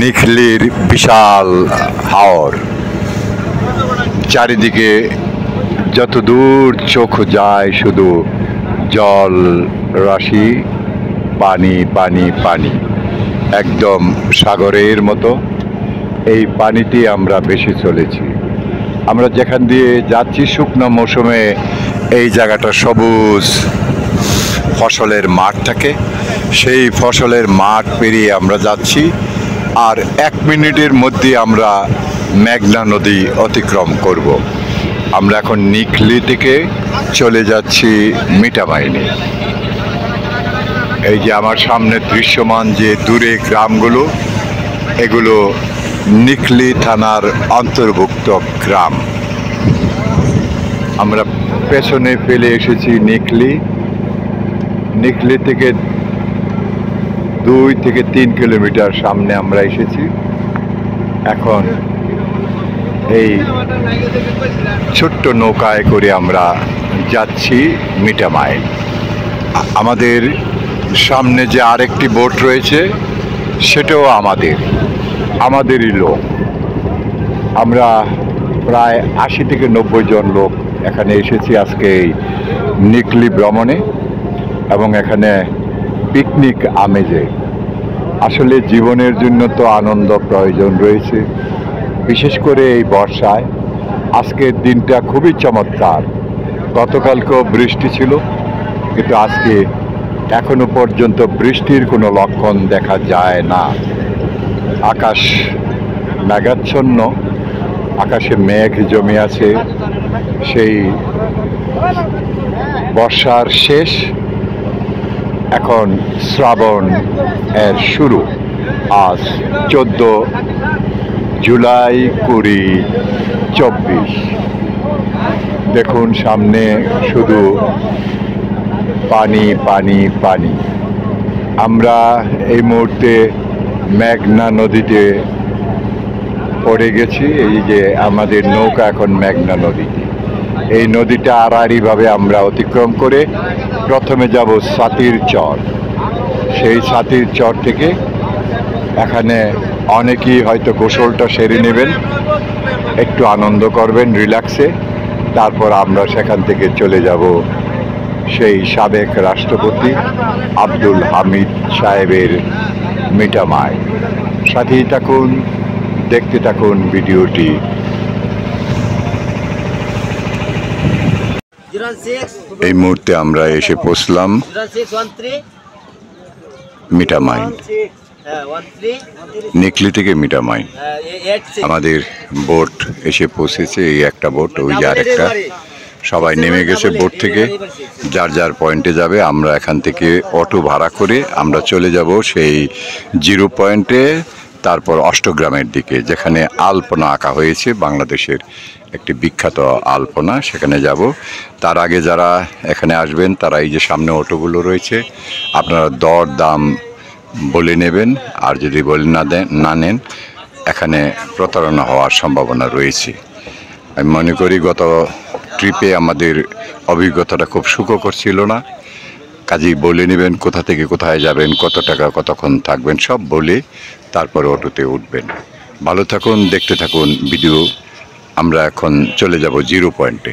নিখলির বিশাল হাওর, চারিদিকে যত দূর চোখ যায় শুধু জল রাশি, পানি পানি পানি, একদম সাগরের মতো। এই পানিতে আমরা বেশি চলেছি। আমরা যেখান দিয়ে যাচ্ছি শুকনো মৌসুমে এই জায়গাটা সবুজ ফসলের মাঠ থাকে, সেই ফসলের মাঠ পেরিয়ে আমরা যাচ্ছি। আর 1 মিনিটের মধ্যে আমরা মেঘনা নদী অতিক্রম করব। আমরা এখন নিখলি থেকে চলে যাচ্ছি মিঠামাইনে। এই যে আমার সামনে দৃশ্যমান যে দূরে গ্রামগুলো, এগুলো নিখলি থানার অন্তর্ভুক্ত গ্রাম। আমরা পেছনে ফেলে এসেছি নিখলি। নিখলি থেকে 2 থেকে 3 কিলোমিটার সামনে আমরা এসেছি। এখন এই ছোট্ট নৌকায় করে আমরা যাচ্ছি মিঠামাইন। আমাদের সামনে যে আরেকটি বোট রয়েছে সেটাও আমাদেরই লোক। আমরা প্রায় 80 থেকে 90 জন লোক এখানে এসেছি আজকে এই নিখলি ভ্রমণে, এবং এখানে পিকনিক আমেজে। আসলে জীবনের জন্য তো আনন্দ প্রয়োজন রয়েছে, বিশেষ করে এই বর্ষায়। আজকের দিনটা খুবই চমৎকার। গতকালকেও বৃষ্টি ছিল, কিন্তু আজকে এখনো পর্যন্ত বৃষ্টির কোনো লক্ষণ দেখা যায় না। আকাশ মেঘাচ্ছন্ন, আকাশে মেঘ জমে আছে। সেই বর্ষার শেষ, এখন শ্রাবণ এর শুরু। আজ 14 জুলাই 2024। দেখুন সামনে শুধু পানি পানি পানি। আমরা এই মুহূর্তে মেঘনা নদীতে পড়ে গেছি। এই যে আমাদের নৌকা এখন মেঘনা নদী। এই নদীটা আড়াআড়িভাবে আমরা অতিক্রম করে প্রথমে যাব সাতির চর। সেই সাতির চর থেকে এখানে অনেকেই হয়তো গোসলটা সেরে নেবেন, একটু আনন্দ করবেন রিল্যাক্সে। তারপর আমরা সেখান থেকে চলে যাব সেই সাবেক রাষ্ট্রপতি আব্দুল হামিদ সাহেবের মিঠামাইন। সাথেই থাকুন, দেখতে থাকুন ভিডিওটি। এই মুহূর্তে আমরা এসে পৌঁছলাম মিঠামাইন, নিখলি থেকে মিঠামাইন। আমাদের বোট এসে পৌঁছেছে, এই একটা বোট, ওই যে আরেকটা। সবাই নেমে গেছে বোট থেকে, যার যার পয়েন্টে যাবে। আমরা এখান থেকে অটো ভাড়া করে আমরা চলে যাব সেই 0 পয়েন্টে, তারপর অষ্টগ্রামের দিকে, যেখানে আলপনা আঁকা হয়েছে, বাংলাদেশের একটি বিখ্যাত আলপনা। সেখানে যাব। তার আগে যারা এখানে আসবেন তারা এই যে সামনে অটোগুলো রয়েছে, আপনারা দর দাম বলে নেবেন। আর যদি বলে না নেন, এখানে প্রতারণা হওয়ার সম্ভাবনা রয়েছে। আমি মনে করি গত ট্রিপে আমাদের অভিজ্ঞতাটা খুব সুখকর ছিল না। কাজেই বলে নেবেন কোথা থেকে কোথায় যাবেন, কত টাকা কতক্ষণ থাকবেন, সব বলে তারপরে অটোতে উঠবেন। ভালো থাকুন, দেখতে থাকুন ভিডিও। আমরা এখন চলে যাব 0 পয়েন্টে।